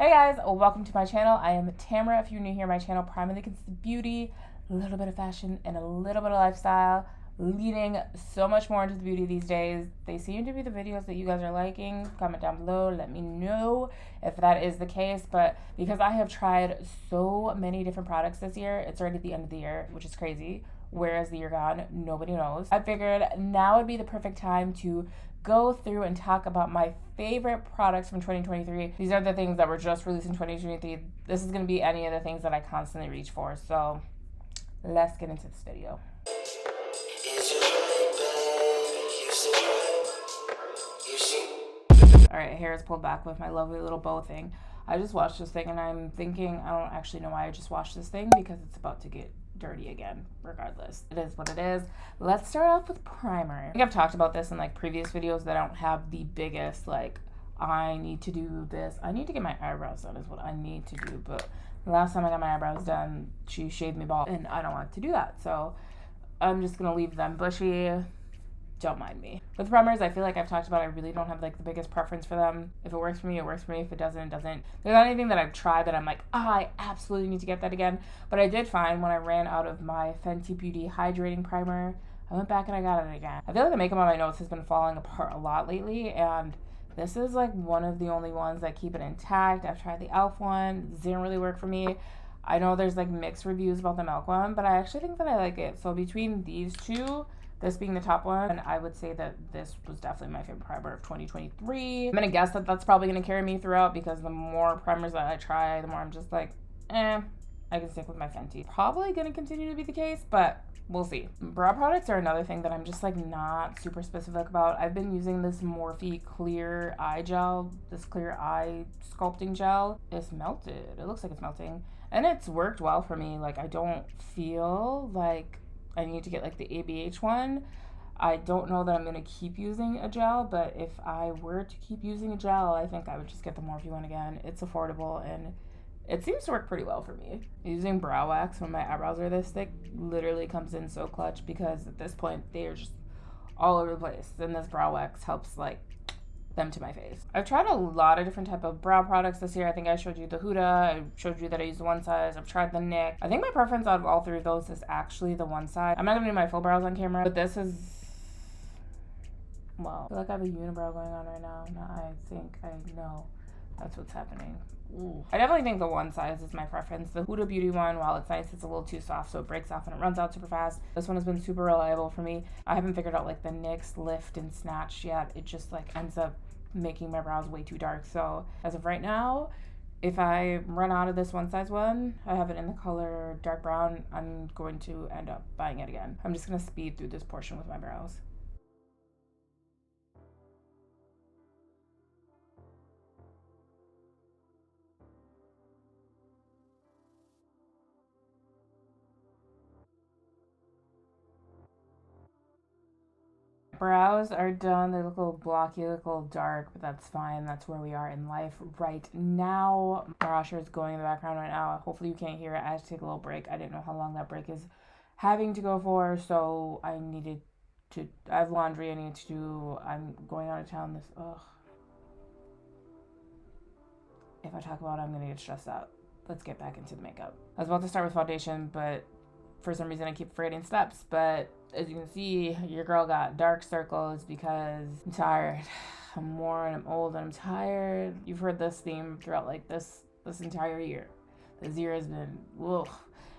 Hey guys, welcome to my channel. I am Tamara. If you're new here, my channel primarily consists of beauty, a little bit of fashion, and a little bit of lifestyle, leading so much more into the beauty these days. They seem to be the videos that you guys are liking. Comment down below, let me know if that is the case. But because I have tried so many different products this year, it's already the end of the year, which is crazy. Where is the year gone? Nobody knows. I figured now would be the perfect time to go through and talk about my favorite products from 2023. These are the things that were just released in 2023. This is going to be any of the things that I constantly reach for. So let's get into this video. Alright, hair is pulled back with my lovely little bow thing. I just washed this thing and I'm thinking, I don't actually know why I just washed this thing because it's about to get dirty again. Regardless, it is what it is. Let's start off with primer. I think I've talked about this in like previous videos that I don't have the biggest like I need to do this. I need to get my eyebrows done is what I need to do. But the last time I got my eyebrows done, she shaved me bald and I don't want to do that. So I'm just gonna leave them bushy. Don't mind me. With primers, I feel like I've talked about I really don't have like the biggest preference for them. If it works for me, it works for me. If it doesn't, it doesn't. There's not anything that I've tried that I'm like, I absolutely need to get that again. But I did find when I ran out of my Fenty Beauty hydrating primer, I went back and I got it again. I feel like the makeup on my nose has been falling apart a lot lately, and this is like one of the only ones that keep it intact. I've tried the e.l.f. one, didn't really work for me. I know there's like mixed reviews about the milk one, but I actually think that I like it. So between these two, this being the top one, I would say that this was definitely my favorite primer of 2023. I'm gonna guess that that's probably gonna carry me throughout because the more primers that I try, the more I'm just like, I can stick with my Fenty. Probably gonna continue to be the case, but we'll see. Brow products are another thing that I'm just like not super specific about. I've been using this Morphe clear eye gel, this clear eye sculpting gel. It's melted. It looks like it's melting. And it's worked well for me. Like I don't feel like I need to get like the ABH one. I don't know that I'm going to keep using a gel, but if I were to keep using a gel, I think I would just get the Morphe one again. It's affordable and it seems to work pretty well for me. Using brow wax when my eyebrows are this thick literally comes in so clutch because at this point they are just all over the place. And this brow wax helps like them to my face. I've tried a lot of different type of brow products this year. I think I showed you the Huda. I showed you that I use the one size. I've tried the NYX. I think my preference out of all three of those is actually the one side. I'm not gonna do my full brows on camera, but this is, well, I feel like I have a unibrow going on right now. I think I know that's what's happening. Ooh. I definitely think the one size is my preference. The Huda Beauty one, while it's nice, it's a little too soft, so it breaks off and it runs out super fast. This one has been super reliable for me. I haven't figured out like the NYX lift and snatch yet. It just like ends up making my brows way too dark. So as of right now, if I run out of this one size one, I have it in the color dark brown, I'm going to end up buying it again. I'm just gonna speed through this portion with my brows. Brows are done. They look a little blocky, look a little dark, but that's fine. That's where we are in life right now. My washer is going in the background right now. Hopefully you can't hear it. I had to take a little break. I didn't know how long that break is having to go for, so I needed to, I have laundry I need to do. I'm going out of town this, if I talk about it, I'm gonna get stressed out. Let's get back into the makeup. I was about to start with foundation, but for some reason I keep forgetting steps, but as you can see, your girl got dark circles because I'm tired. I'm worn, I'm old, and I'm tired. You've heard this theme throughout like this entire year. This year has been, ugh.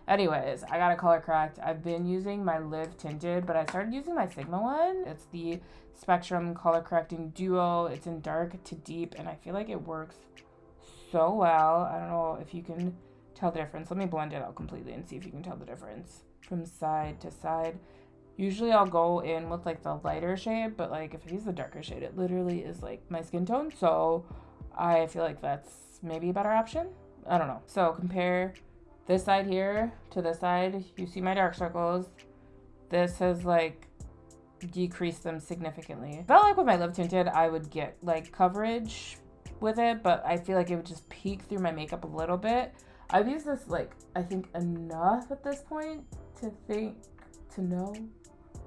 Anyways, I got a color correct. I've been using my Live Tinted, but I started using my Sigma one. It's the Spectrum Color Correcting Duo. It's in dark to deep, and I feel like it works so well. I don't know if you can tell the difference. Let me blend it out completely and see if you can tell the difference from side to side. Usually I'll go in with like the lighter shade, but like if I use the darker shade, it literally is like my skin tone. So I feel like that's maybe a better option. I don't know. So compare this side here to this side. You see my dark circles. This has like decreased them significantly. I felt like with my Live Tinted, I would get like coverage with it, but I feel like it would just peek through my makeup a little bit. I've used this like, I think enough at this point to know,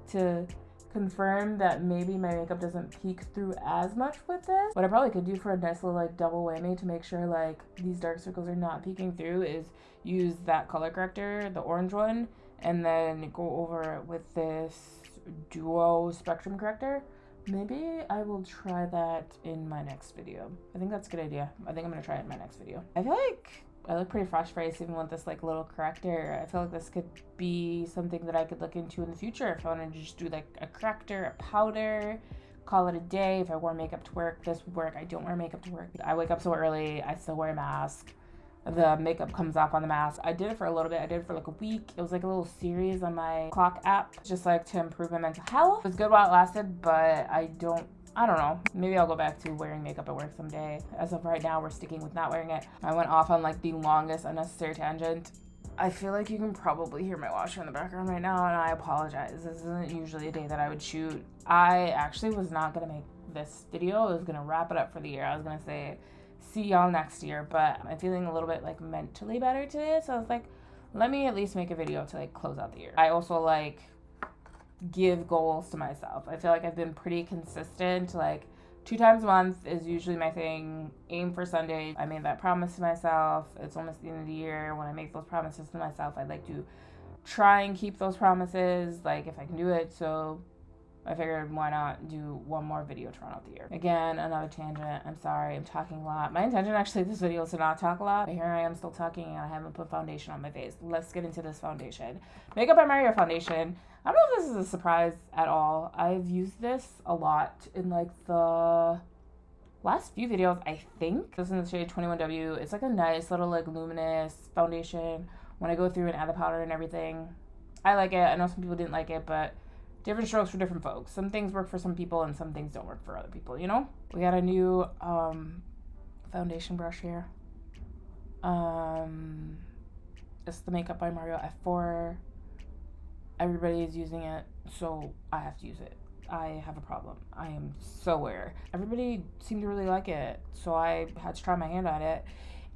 because confirmed that maybe my makeup doesn't peek through as much with this. What I probably could do for a nice little like double whammy to make sure like these dark circles are not peeking through is use that color corrector, the orange one, and then go over it with this duo spectrum corrector. Maybe I will try that in my next video. I think that's a good idea. I think I'm gonna try it in my next video. I feel like I look pretty fresh faced even with this like little corrector. I feel like this could be something that I could look into in the future if I want to just do like a corrector, a powder, call it a day. If I wore makeup to work, this would work. I don't wear makeup to work. I wake up so early, I still wear a mask. The makeup comes off on the mask. I did it for a little bit. I did it for like a week. It was like a little series on my clock app, just like to improve my mental health. It was good while it lasted, but I don't know. Maybe I'll go back to wearing makeup at work someday. As of right now, we're sticking with not wearing it. I went off on like the longest unnecessary tangent. I feel like you can probably hear my washer in the background right now, and I apologize. This isn't usually a day that I would shoot. I actually was not gonna make this video. I was gonna wrap it up for the year. I was gonna say, see y'all next year, but I'm feeling a little bit like mentally better today, so I was like, let me at least make a video to like close out the year. I also like give goals to myself. I feel like I've been pretty consistent. Like 2 times a month is usually my thing. Aim for Sunday. I made that promise to myself. It's almost the end of the year. When I make those promises to myself, I like to try and keep those promises, like if I can do it. So I figured why not do one more video to run out the year. Again, another tangent. I'm sorry, I'm talking a lot. My intention actually this video is to not talk a lot, but here I am still talking and I haven't put foundation on my face. Let's get into this foundation. Makeup by Mario foundation. I don't know if this is a surprise at all. I've used this a lot in like the last few videos, I think. This is in the shade 21W. It's like a nice little like luminous foundation. When I go through and add the powder and everything, I like it. I know some people didn't like it, but different strokes for different folks. Some things work for some people and some things don't work for other people, you know? We got a new foundation brush here. It's the Makeup by Mario F4. Everybody is using it, so I have to use it. I have a problem. I am so aware. Everybody seemed to really like it, so I had to try my hand on it.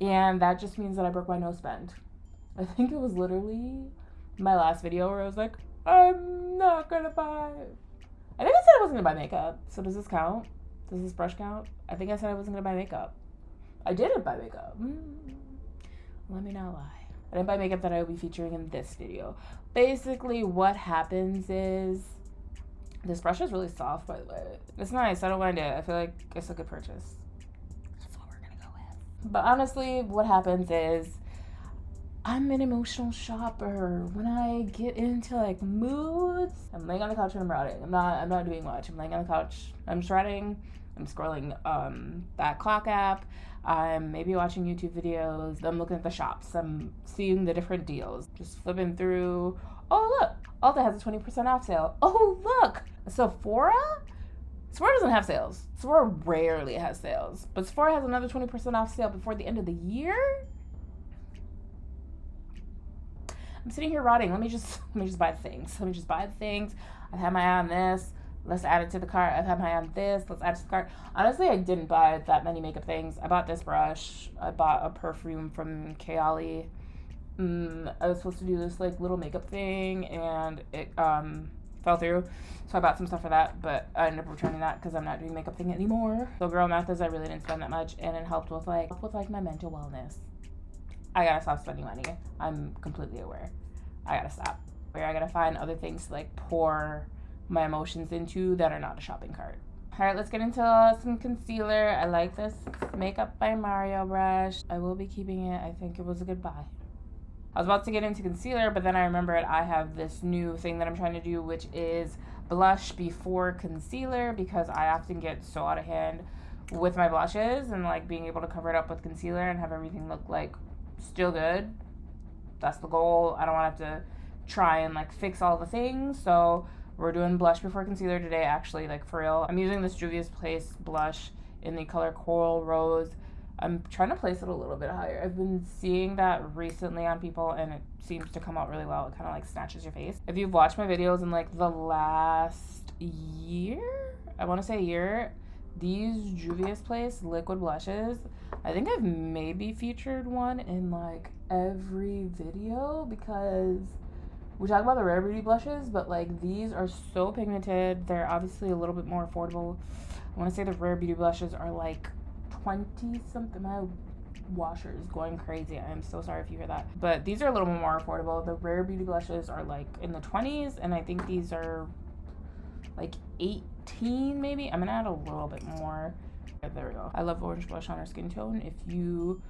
And that just means that I broke my nose bend. I think it was literally my last video where I was like, I'm not gonna buy. I think I said I wasn't gonna buy makeup. So does this count? Does this brush count? I think I said I wasn't gonna buy makeup. I didn't buy makeup. Let me not lie. I didn't buy makeup that I will be featuring in this video. Basically, what happens is this brush is really soft, by the way. It's nice. I don't mind it. I feel like it's a good purchase. That's what we're gonna go with. But honestly, what happens is I'm an emotional shopper. When I get into like moods, I'm laying on the couch and I'm writing. I'm not doing much. I'm laying on the couch. I'm just writing. I'm scrolling that clock app. I'm maybe watching YouTube videos. I'm looking at the shops. I'm seeing the different deals. Just flipping through. Oh look, Ulta has a 20% off sale. Oh look, Sephora? Sephora doesn't have sales. Sephora rarely has sales. But Sephora has another 20% off sale before the end of the year? I'm sitting here rotting. Let me just buy the things. Let me just buy the things. I've had my eye on this. Let's add it to the cart. I've had my eye on this. Let's add it to the cart. Honestly, I didn't buy that many makeup things. I bought this brush. I bought a perfume from Kayali. I was supposed to do this like little makeup thing and it fell through. So I bought some stuff for that, but I ended up returning that because I'm not doing makeup thing anymore. So girl math is I really didn't spend that much and it helped with like my mental wellness. I gotta stop spending money. I'm completely aware. I gotta stop. I gotta find other things to like pour my emotions into that are not a shopping cart. All right, let's get into some concealer. I like this Makeup by Mario brush. I will be keeping it. I think it was a good buy. I was about to get into concealer, but then I remembered I have this new thing that I'm trying to do, which is blush before concealer, because I often get so out of hand with my blushes and like being able to cover it up with concealer and have everything look like still good. That's the goal. I don't want to have to try and like fix all the things. So we're doing blush before concealer today, actually, like for real. I'm using this Juvia's Place blush in the color Coral Rose. I'm trying to place it a little bit higher. I've been seeing that recently on people and it seems to come out really well. It kind of like snatches your face. If you've watched my videos in like the last year, I want to say a year, these Juvia's Place liquid blushes, I think I've maybe featured one in like every video because We talk about the Rare Beauty blushes, but like these are so pigmented. They're obviously a little bit more affordable. I want to say the Rare Beauty blushes are like 20 something. My washer is going crazy. I'm so sorry if you hear that. But these are a little bit more affordable. The Rare Beauty blushes are like in the 20s, and I think these are like 18 maybe. I'm gonna add a little bit more. There we go. I love orange blush on our skin tone. If you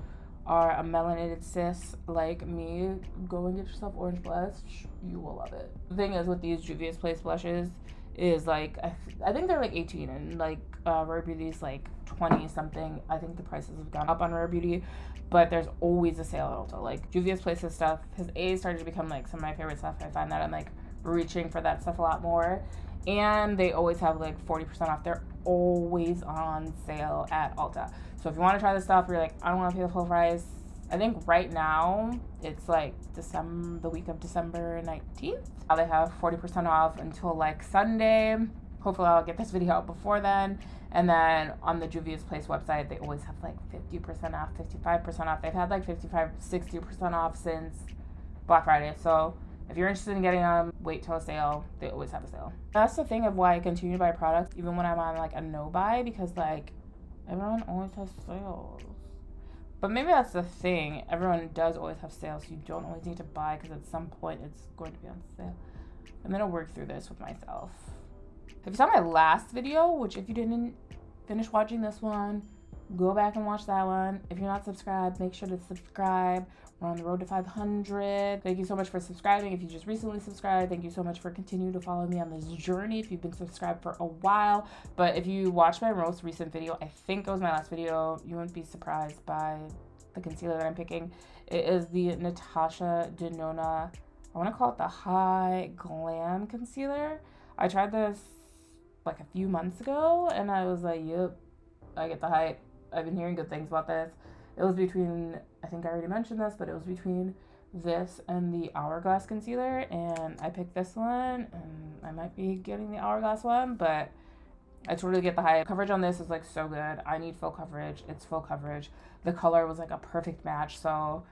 are a melanated cis like me, go and get yourself orange blush. You will love it. The thing is with these Juvia's Place blushes is like, I think they're like 18, and like Rare Beauty's like 20 something. I think the prices have gone up on Rare Beauty, but there's always a sale at Ulta. Like Juvia's Place's stuff has started to become like some of my favorite stuff. I find that I'm like reaching for that stuff a lot more. And they always have like 40% off. They're always on sale at Ulta. So if you want to try this stuff, you're like, I don't want to pay the full price. I think right now it's like the week of December 19th. Now they have 40% off until like Sunday. Hopefully I'll get this video out before then. And then on the Juvia's Place website, they always have like 50% off, 55% off. They've had like 55, 60% off since Black Friday. So if you're interested in getting them, wait till a sale. They always have a sale. That's the thing of why I continue to buy products even when I'm on like a no buy, because like everyone always has sales. But maybe that's the thing. Everyone does always have sales, so you don't always need to buy because at some point it's going to be on sale. I'm gonna work through this with myself. If you saw my last video, which if you didn't finish watching this one, go back and watch that one. If you're not subscribed, make sure to subscribe. We're on the road to 500. Thank you so much for subscribing. If you just recently subscribed, thank you so much for continuing to follow me on this journey if you've been subscribed for a while. But if you watched my most recent video, I think it was my last video, you wouldn't be surprised by the concealer that I'm picking. It is the Natasha Denona, I want to call it the Hy-glam concealer. I tried this like a few months ago and I was like, yep, I get the hype. I've been hearing good things about this. It was between, I think I already mentioned this, but it was between this and the Hourglass concealer, and I picked this one, and I might be getting the Hourglass one, but I totally get the hype. Coverage on this is like so good. I need full coverage. It's full coverage. The color was like a perfect match. So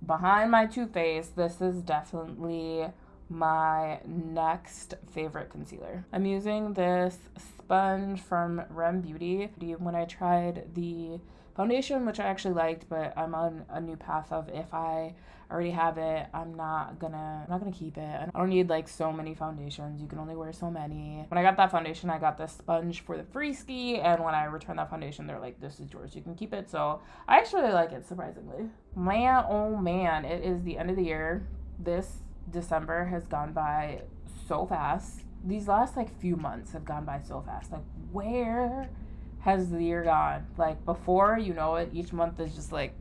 behind my Too Faced, this is definitely my next favorite concealer. I'm using this sponge from Rem Beauty. When I tried the foundation, which I actually liked, but I'm on a new path of if I already have it, I'm not gonna keep it. I don't need like so many foundations. You can only wear so many. When I got that foundation, I got this sponge for the free ski, and when I returned that foundation, they're like, this is yours, you can keep it. So I actually really like it, surprisingly. Man, oh man, it is the end of the year. This December has gone by so fast. These last like few months have gone by so fast. Like, where has the year gone? Like, before you know it, each month is just like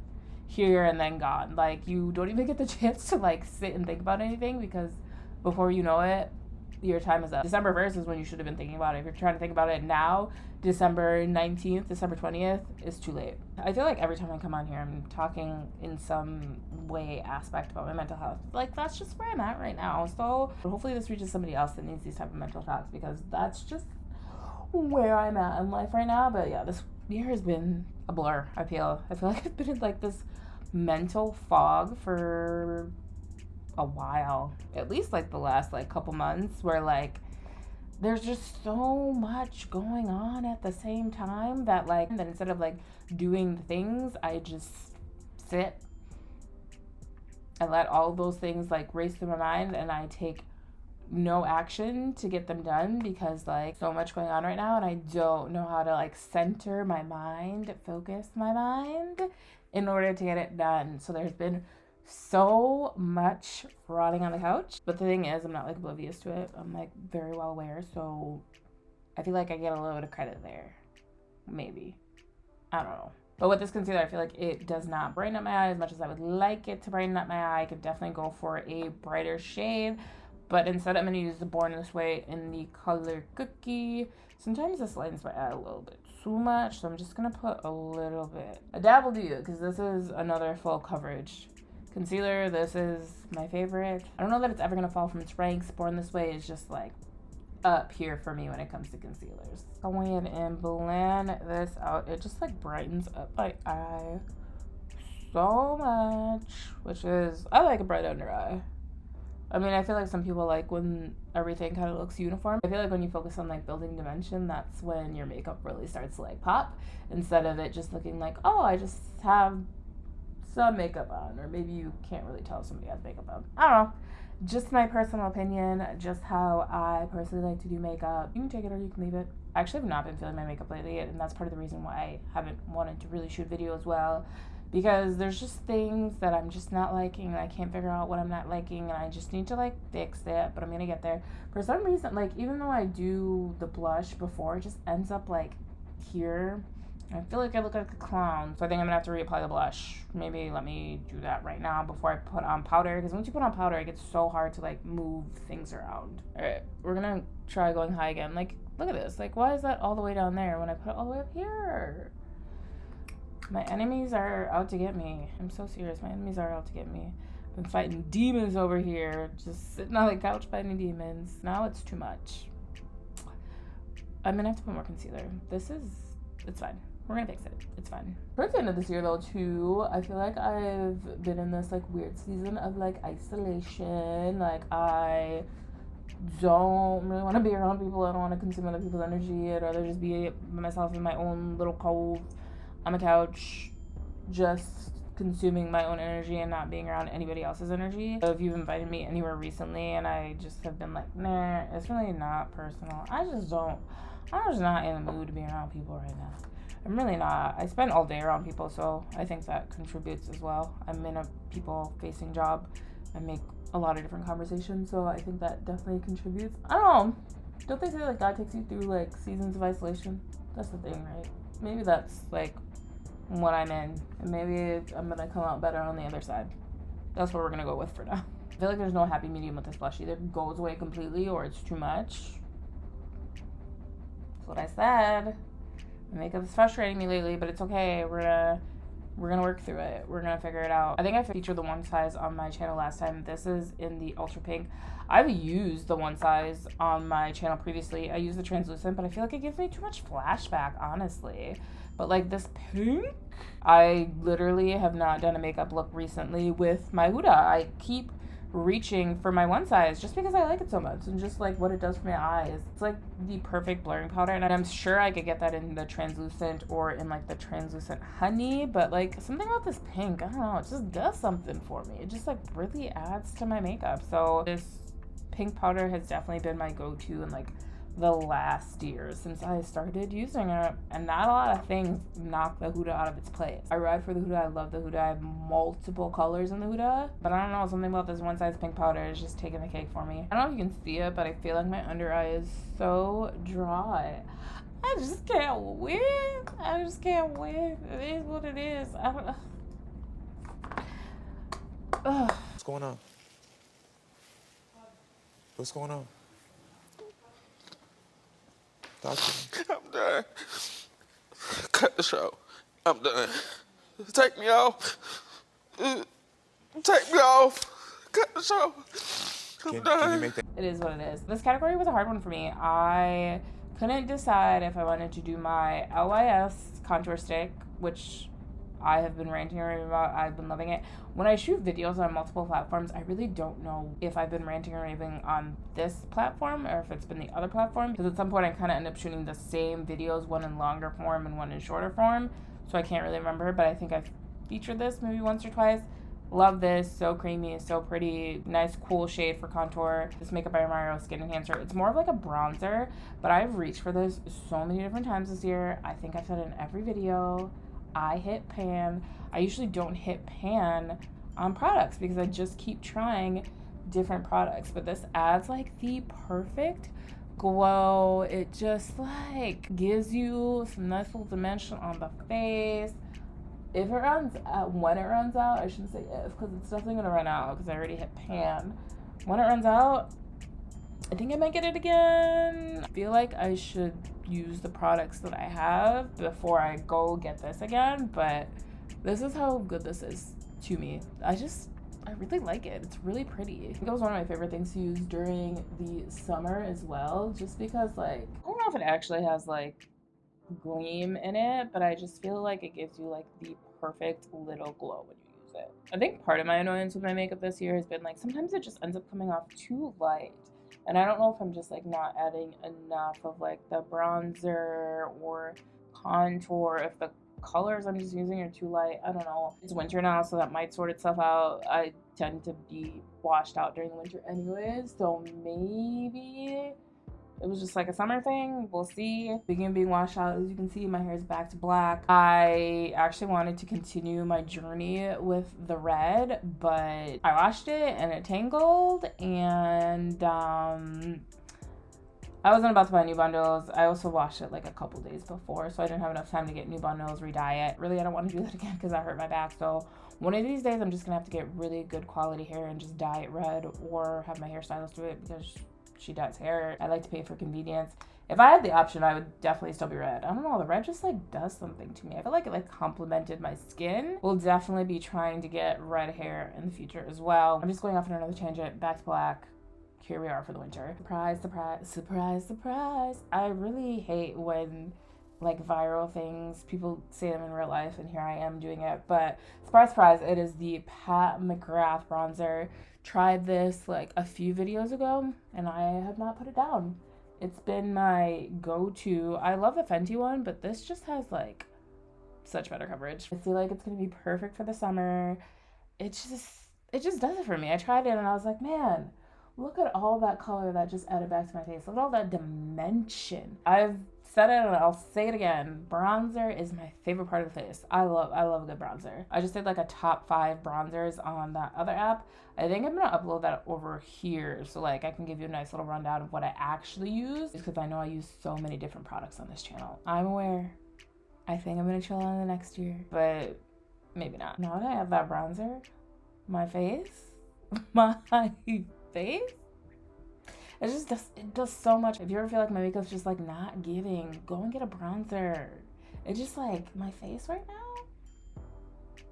here and then gone. Like, you don't even get the chance to like sit and think about anything, because before you know it, your time is up. December 1st is when you should have been thinking about it. If you're trying to think about it now, December 19th, December 20th is too late. I feel like every time I come on here, I'm talking in some way aspect about my mental health. Like, that's just where I'm at right now. So hopefully this reaches somebody else that needs these type of mental talks, because that's just where I'm at in life right now. But yeah, this year has been a blur. I feel like I've been in like this mental fog for a while, at least like the last like couple months, where like there's just so much going on at the same time that like that instead of like doing things, I just sit and let all of those things like race through my mind, and I take no action to get them done, because like so much going on right now and I don't know how to like center my mind, focus my mind in order to get it done. So there's been so much rotting on the couch, but the thing is, I'm not like oblivious to it. I'm like very well aware, so I feel like I get a little bit of credit there, maybe. I don't know. But with this concealer, I feel like it does not brighten up my eye as much as I would like it to brighten up my eye. I could definitely go for a brighter shade, but instead I'm going to use the Born This Way in the color Cookie. Sometimes this lightens my eye a little bit too much, so I'm just going to put a little bit. A dab will do you, because this is another full coverage concealer. This is my favorite. I don't know that it's ever going to fall from its ranks. Born This Way is just like up here for me when it comes to concealers. Go in and blend this out. It just like brightens up my eye so much, which is, I like a bright under eye. I mean, I feel like some people like when everything kind of looks uniform. I feel like when you focus on like building dimension, that's when your makeup really starts to like pop, instead of it just looking like, oh, I just have some makeup on, or maybe you can't really tell if somebody has makeup on. I don't know. Just my personal opinion, just how I personally like to do makeup. You can take it or you can leave it. I actually have not been feeling my makeup lately, and that's part of the reason why I haven't wanted to really shoot video as well, because there's just things that I'm just not liking, and I can't figure out what I'm not liking, and I just need to like fix it, but I'm gonna get there. For some reason, like even though I do the blush before, it just ends up like here. I feel like I look like a clown, so I think I'm gonna have to reapply the blush. Maybe let me do that right now before I put on powder, because once you put on powder, it gets so hard to like move things around. All right, we're gonna try going high again. Like, look at this. Like, why is that all the way down there when I put it all the way up here? My enemies are out to get me. I'm so serious. My enemies are out to get me. I've been fighting demons over here, just sitting on the couch fighting demons. Now it's too much. I'm gonna have to put more concealer. It's fine. We're gonna fix it. It's fine. Towards the end of this year though too, I feel like I've been in this like weird season of like isolation. Like I don't really want to be around people. I don't want to consume other people's energy. I'd rather just be myself in my own little cove on the couch, just consuming my own energy and not being around anybody else's energy. So if you've invited me anywhere recently and I just have been like, nah, it's really not personal. I'm just not in the mood to be around people right now. I'm really not. I spend all day around people, so I think that contributes as well. I'm in a people-facing job. I make a lot of different conversations, so I think that definitely contributes. I don't know. Don't they say like God takes you through like seasons of isolation? That's the thing, right? Maybe that's like what I'm in, and maybe I'm gonna come out better on the other side. That's what we're gonna go with for now. I feel like there's no happy medium with this blush. Either it goes away completely or it's too much. That's what I said. My makeup is frustrating me lately, but it's okay. We're gonna work through it. We're gonna figure it out. I think I featured the one size on my channel last time. This is in the ultra pink. I've used the one size on my channel previously. I use the translucent, but I feel like it gives me too much flashback, honestly. But like this pink, I literally have not done a makeup look recently with my Huda. I keep reaching for my one size just because I like it so much and just like what it does for my eyes. It's like the perfect blurring powder, and I'm sure I could get that in the translucent or in like the translucent honey, but like something about this pink, I don't know, it just does something for me. It just like really adds to my makeup. So this pink powder has definitely been my go-to in like the last year since I started using it, and not a lot of things knock the Huda out of its place. I ride for the Huda. I love the Huda. I have multiple colors in the Huda, but I don't know, something about this one size pink powder is just taking the cake for me. I don't know if you can see it, but I feel like my under eye is so dry. I just can't win. I just can't win. It is what it is. I don't know. What's going on? What's going on? I'm done. Cut the show. I'm done. Take me off. Take me off. Cut the show. I'm done. Can you make that? It is what it is. This category was a hard one for me. I couldn't decide if I wanted to do my LYS contour stick, which I have been ranting about. I've been loving it. When I shoot videos on multiple platforms, I really don't know if I've been ranting or raving on this platform or if it's been the other platform, because at some point I kind of end up shooting the same videos, one in longer form and one in shorter form, so I can't really remember, but I think I've featured this maybe once or twice. Love this. So creamy, so pretty. Nice cool shade for contour. This Makeup by Mario Skin Enhancer. It's more of like a bronzer, but I've reached for this so many different times this year. I think I've said it in every video. I hit pan. I usually don't hit pan on products because I just keep trying different products, but this adds like the perfect glow. It just like gives you some nice little dimension on the face. If it runs out, when it runs out, I shouldn't say if, because it's definitely gonna run out because I already hit pan. When it runs out, I think I might get it again. I feel like I should use the products that I have before I go get this again, but this is how good this is to me. I really like it. It's really pretty. I think it was one of my favorite things to use during the summer as well, just because like, I don't know if it actually has like gleam in it, but I just feel like it gives you like the perfect little glow when you use that's it. I think part of my annoyance with my makeup this year has been like sometimes it just ends up coming off too light. And I don't know if I'm just like not adding enough of like the bronzer or contour, if the colors I'm just using are too light. I don't know. It's winter now, so that might sort itself out. I tend to be washed out during the winter anyways, so maybe it was just like a summer thing. We'll see. Speaking of being washed out, as you can see, my hair is back to black. I actually wanted to continue my journey with the red, but I washed it and it tangled, and I wasn't about to buy new bundles. I also washed it like a couple days before, so I didn't have enough time to get new bundles, re-dye it. Really, I don't want to do that again because I hurt my back. So one of these days, I'm just gonna have to get really good quality hair and just dye it red, or have my hairstylist do it because she dyes hair. I like to pay for convenience. If I had the option, I would definitely still be red. I don't know, the red just like does something to me. I feel like it like complemented my skin. We'll definitely be trying to get red hair in the future as well. I'm just going off on another tangent, back to black. Here we are for the winter. Surprise, surprise, surprise, surprise. I really hate when like viral things, people say them in real life, and here I am doing it. But surprise, surprise, it is the TAMAHHRAHH bronzer. Tried this like a few videos ago and I have not put it down. It's been my go-to. I love the Fenty one, but this just has like such better coverage. I feel like it's gonna be perfect for the summer. It just does it for me. I tried it and I was like, man, look at all that color that just added back to my face. Look at all that dimension. I've said it and I'll say it again. Bronzer is my favorite part of the face. I love a good bronzer. I just did like a top 5 bronzers on that other app. I think I'm gonna upload that over here so like I can give you a nice little rundown of what I actually use, because I know I use so many different products on this channel. I'm aware. I think I'm gonna chill on the next year, but maybe not. Now that I have that bronzer, my face, it does so much. If you ever feel like my makeup's just like not giving, go and get a bronzer. It's just like my face right now.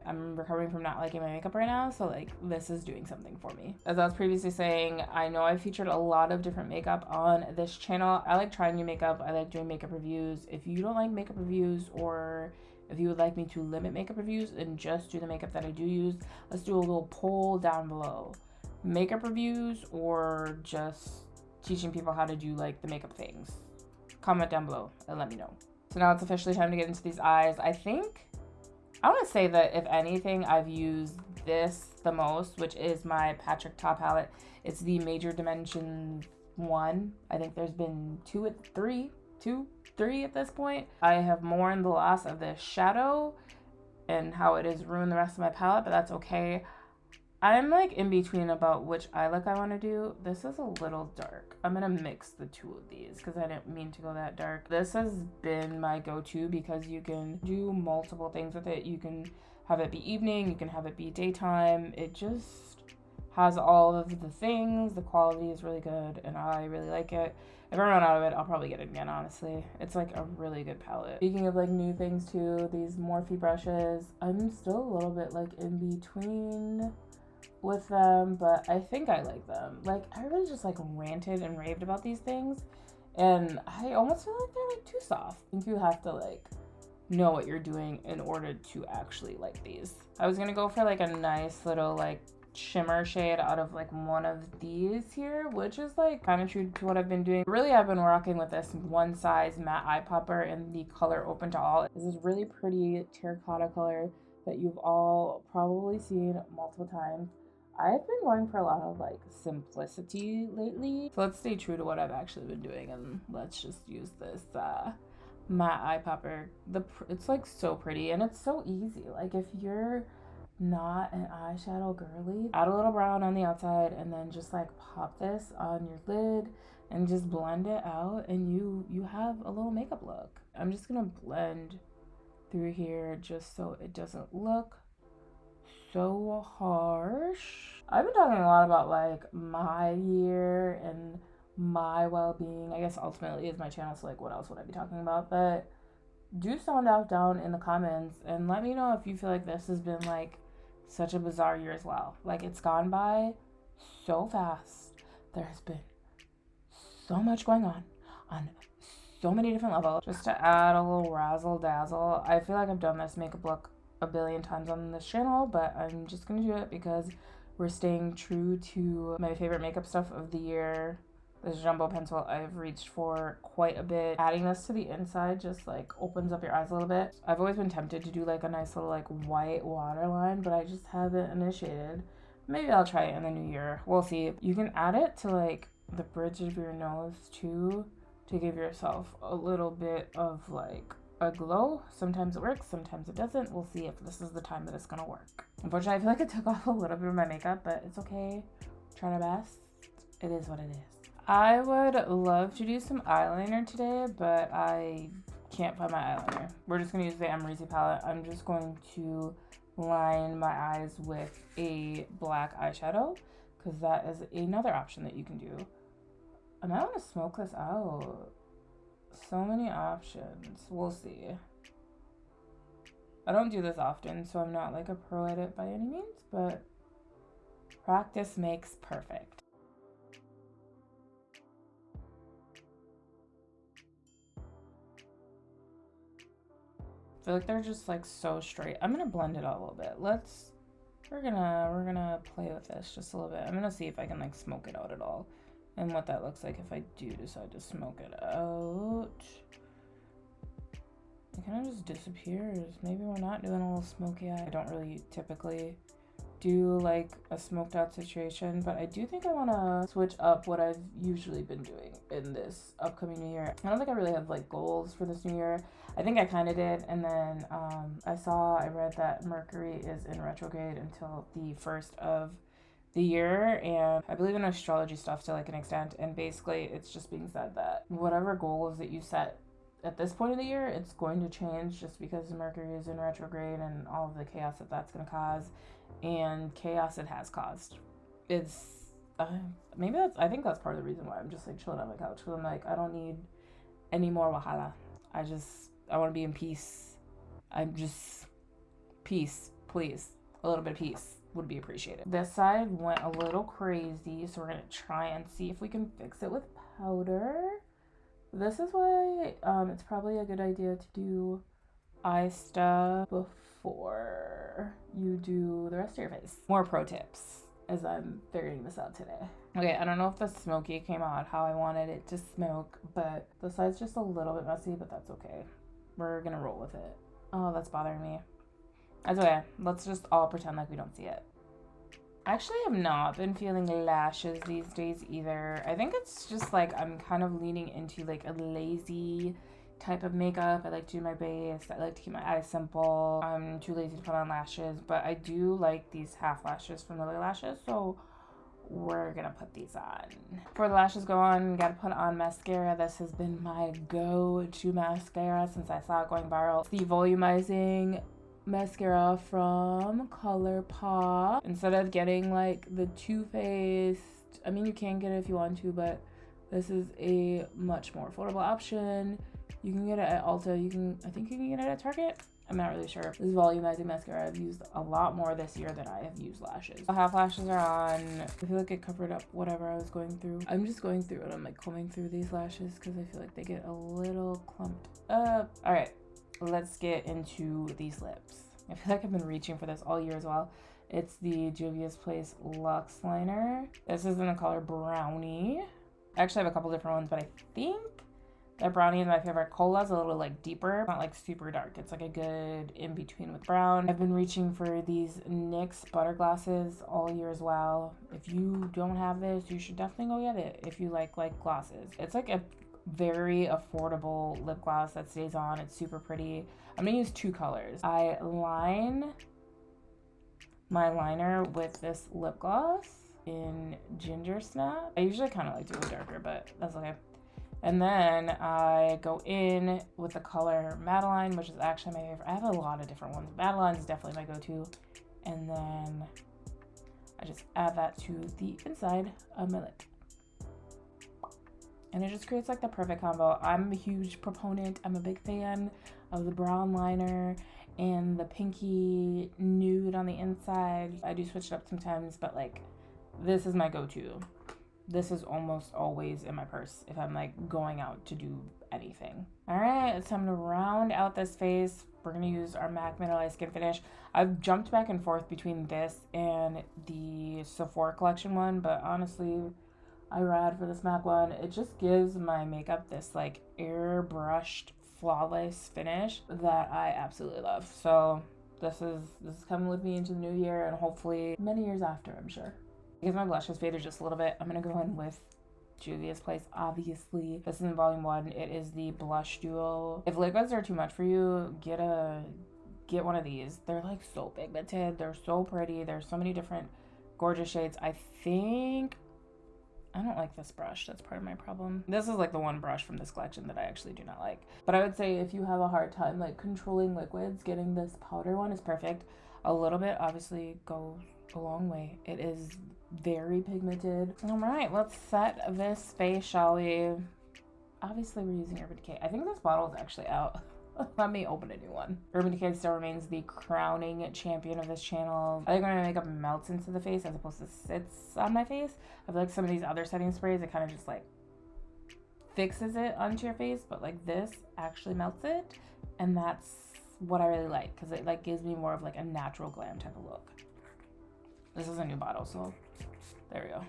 I'm recovering from not liking my makeup right now, so like this is doing something for me. As I was previously saying, I know I featured a lot of different makeup on this channel. I like trying new makeup. I like doing makeup reviews. If you don't like makeup reviews, or if you would like me to limit makeup reviews and just do the makeup that I do use, let's do a little poll down below. Makeup reviews or just teaching people how to do like the makeup things? Comment down below and let me know. So now it's officially time to get into these eyes. I want to say that if anything, I've used this the most, which is my Patrick Top palette. It's the Major Dimensions 1. I think there's been 2 at 3 at this point. I have mourned the loss of this shadow and how it has ruined the rest of my palette, but that's okay. I'm like in between about which eye look I want to do. This is a little dark. I'm gonna mix the 2 of these because I didn't mean to go that dark. This has been my go-to because you can do multiple things with it. You can have it be evening, you can have it be daytime. It just has all of the things. The quality is really good and I really like it. If I run out of it, I'll probably get it again, honestly. It's like a really good palette. Speaking of like new things too, these Morphe brushes, I'm still a little bit like in between with them, but I think I like them. Like I really just like ranted and raved about these things and I almost feel like they're like too soft. I think you have to like know what you're doing in order to actually like these. I was gonna go for like a nice little like shimmer shade out of like one of these here, which is like kind of true to what I've been doing. Really, I've been rocking with this one size matte eye popper in the color Open to All. This is really pretty terracotta color that you've all probably seen multiple times. I've been going for a lot of like simplicity lately. So let's stay true to what I've actually been doing and let's just use this matte eye popper. It's like so pretty and it's so easy. Like if you're not an eyeshadow girly, add a little brown on the outside and then just like pop this on your lid and just blend it out and you have a little makeup look. I'm just gonna blend through here just so it doesn't look so harsh. I've been talking a lot about like my year and my well-being. I guess ultimately is my channel, so like what else would I be talking about? But do sound out down in the comments and let me know if you feel like this has been like such a bizarre year as well. Like it's gone by so fast. There has been so much going on so many different levels. Just to add a little razzle dazzle, I feel like I've done this makeup look a billion times on this channel, but I'm just gonna do it because we're staying true to my favorite makeup stuff of the year. This jumbo pencil I've reached for quite a bit. Adding this to the inside just like opens up your eyes a little bit. I've always been tempted to do like a nice little like white waterline, but I just haven't initiated. Maybe I'll try it in the new year. We'll see. You can add it to like the bridge of your nose too, to give yourself a little bit of like a glow. Sometimes it works, sometimes it doesn't. We'll see if this is the time that it's gonna work. Unfortunately, I feel like it took off a little bit of my makeup, but it's okay. Try our best. It is what it is. I would love to do some eyeliner today, but I can't find my eyeliner. We're just gonna use the Amrezy palette. I'm just going to line my eyes with a black eyeshadow because that is another option that you can do. I might want to smoke this out. So many options. We'll see. I don't do this often, so I'm not like a pro at it by any means, but practice makes perfect. I feel like they're just like so straight. I'm gonna blend it out a little bit. We're gonna play with this just a little bit. I'm gonna see if I can like smoke it out at all and what that looks like if I do decide to smoke it out. It kind of just disappears. Maybe we're not doing a little smoky eye. I don't really typically do like a smoked out situation, but I do think I want to switch up what I've usually been doing in this upcoming new year. I don't think I really have like goals for this new year. I think I kind of did, and then I read that Mercury is in retrograde until the 1st of the year, and I believe in astrology stuff to like an extent, and basically it's just being said that whatever goals that you set at this point of the year, it's going to change just because Mercury is in retrograde and all of the chaos that that's going to cause, and chaos it has caused. It's I think that's part of the reason why I'm just like chilling on my couch, because I'm like, I don't need any more wahala. I want to be in peace. I'm just peace, please. A little bit of peace would be appreciated. This side went a little crazy, so we're gonna try and see if we can fix it with powder. This is why it's probably a good idea to do eye stuff before you do the rest of your face. More pro tips as I'm figuring this out today. Okay, I don't know if the smoky came out how I wanted it to smoke, but the side's just a little bit messy, but that's okay. We're gonna roll with it. Oh, that's bothering me. That's okay. Let's just all pretend like we don't see it. I actually have not been feeling lashes these days either. I think it's just like I'm kind of leaning into like a lazy type of makeup. I like to do my base. I like to keep my eyes simple. I'm too lazy to put on lashes, but I do like these half lashes from Lily Lashes, so we're gonna put these on. Before the lashes go on, gotta put on mascara. This has been my go-to mascara since I saw it going viral. It's the volumizing mascara from CoLourpop. Instead of getting like the Too Faced, I mean you can get it if you want to, but this is a much more affordable option. You can get it at Ulta. I think you can get it at Target. I'm not really sure. This volumizing mascara I've used a lot more this year than I have used lashes. The half lashes are on. I feel like it covered up whatever I was going through. I'm just going through it. I'm like combing through these lashes because I feel like they get a little clumped up. All right, let's get into these lips. I feel like I've been reaching for this all year as well. It's the Juvias Place Luxe Liner. This is in the color Brownie. I actually have a couple different ones, but I think that Brownie is my favorite. Cola's a little like deeper, not like super dark. It's like a good in between with brown. I've been reaching for these NYX butter glosses all year as well. If you don't have this, you should definitely go get it if you like glosses. It's like a very affordable lip gloss that stays on. It's super pretty. I'm gonna use 2 colors. I line my liner with this lip gloss in Ginger Snap. I usually kind of like to go darker, but that's okay. And then I go in with the color Madeline, which is actually my favorite. I have a lot of different ones. Madeline is definitely my go-to. And then I just add that to the inside of my lip. And it just creates like the perfect combo. I'm a huge proponent. I'm a big fan of the brown liner and the pinky nude on the inside. I do switch it up sometimes, but like this is my go-to. this is almost always in my purse if I'm like going out to do anything. All right, it's time to round out this face. We're gonna use our MAC Mineralized Skin Finish. I've jumped back and forth between this and the Sephora collection one, but honestly, I ride for this MAC one. It just gives my makeup this like airbrushed, flawless finish that I absolutely love. So this is coming with me into the new year and hopefully many years after, I'm sure. Because my blush has faded just a little bit, I'm gonna go in with Juvia's Place, obviously. This is in volume 1. It is the blush duo. If liquids are too much for you, get one of these. They're like so pigmented. They're so pretty. There's so many different gorgeous shades. I don't like this brush. That's part of my problem. This is like the one brush from this collection that I actually do not like. But I would say if you have a hard time like controlling liquids, getting this powder one is perfect. A little bit obviously goes a long way. It is very pigmented. All right, let's set this face, shall we? Obviously we're using Urban Decay. I think this bottle is actually out. Let me open a new one. Urban Decay still remains the crowning champion of this channel. I think when my makeup melts into the face as opposed to sits on my face, I feel like some of these other setting sprays, it kind of just like fixes it onto your face, but like this actually melts it, and that's what I really like because it like gives me more of like a natural glam type of look. This is a new bottle, so there we go.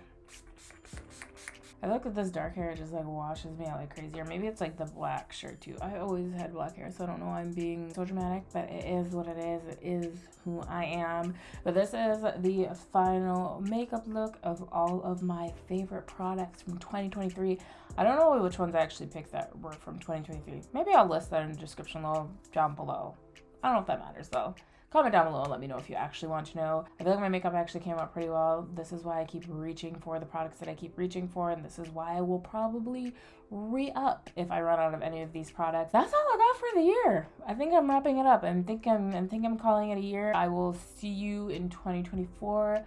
I look at this dark hair, it just like washes me out like crazy. Or maybe it's like the black shirt too. I always had black hair, so I don't know why I'm being so dramatic, but it is what it is. It is who I am. But this is the final makeup look of all of my favorite products from 2023. I don't know which ones I actually picked that were from 2023. Maybe I'll list that in the description down below. I don't know if that matters though. Comment down below and let me know if you actually want to know. I feel like my makeup actually came out pretty well. This is why I keep reaching for the products that I keep reaching for, and this is why I will probably re-up if I run out of any of these products. That's all I got for the year. I think I'm wrapping it up. I think I'm calling it a year. I will see you in 2024.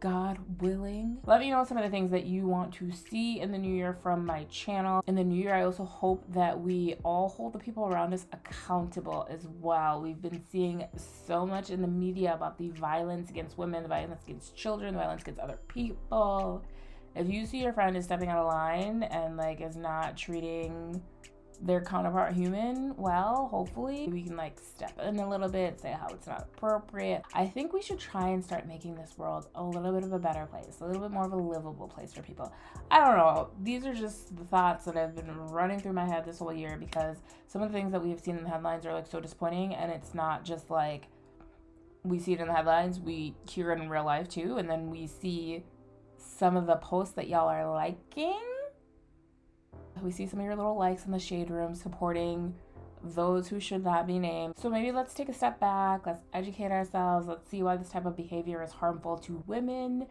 God willing. Let me know some of the things that you want to see in the new year from my channel. In the new year, I also hope that we all hold the people around us accountable as well. We've been seeing so much in the media about the violence against women, the violence against children, the violence against other people. If you see your friend is stepping out of line and like is not treating their counterpart human well, hopefully we can like step in a little bit, say how it's not appropriate. I think we should try and start making this world a little bit of a better place, a little bit more of a livable place for people. I don't know, these are just the thoughts that have been running through my head this whole year because some of the things that we have seen in the headlines are like so disappointing, and it's not just like we see it in the headlines, we hear it in real life too, and then we see some of the posts that y'all are liking. We see some of your little likes in the shade room supporting those who should not be named. So maybe let's take a step back. Let's educate ourselves. Let's see why this type of behavior is harmful to women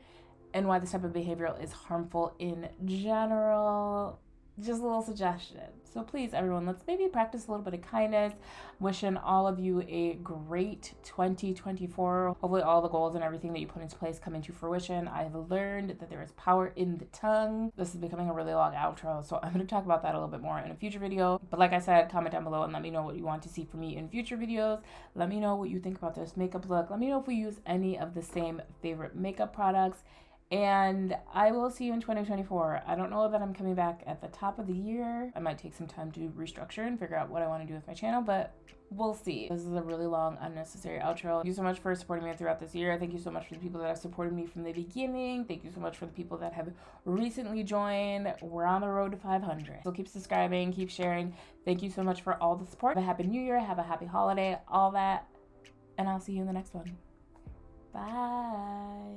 and why this type of behavior is harmful in general. Just a little suggestion. So please, everyone, let's maybe practice a little bit of kindness. Wishing all of you a great 2024. Hopefully all the goals and everything that you put into place come into fruition. I've learned that there is power in the tongue. This is becoming a really long outro, so I'm going to talk about that a little bit more in a future video. But like I said, comment down below and let me know what you want to see from me in future videos. Let me know what you think about this makeup look. Let me know if we use any of the same favorite makeup products. And I will see you in 2024. I don't know that I'm coming back at the top of the year. I might take some time to restructure and figure out what I want to do with my channel, but we'll see. This is a really long, unnecessary outro. Thank you so much for supporting me throughout this year. Thank you so much for the people that have supported me from the beginning. Thank you so much for the people that have recently joined. We're on the road to 500. So keep subscribing, keep sharing. Thank you so much for all the support. Have a happy new year, have a happy holiday, all that. And I'll see you in the next one. Bye.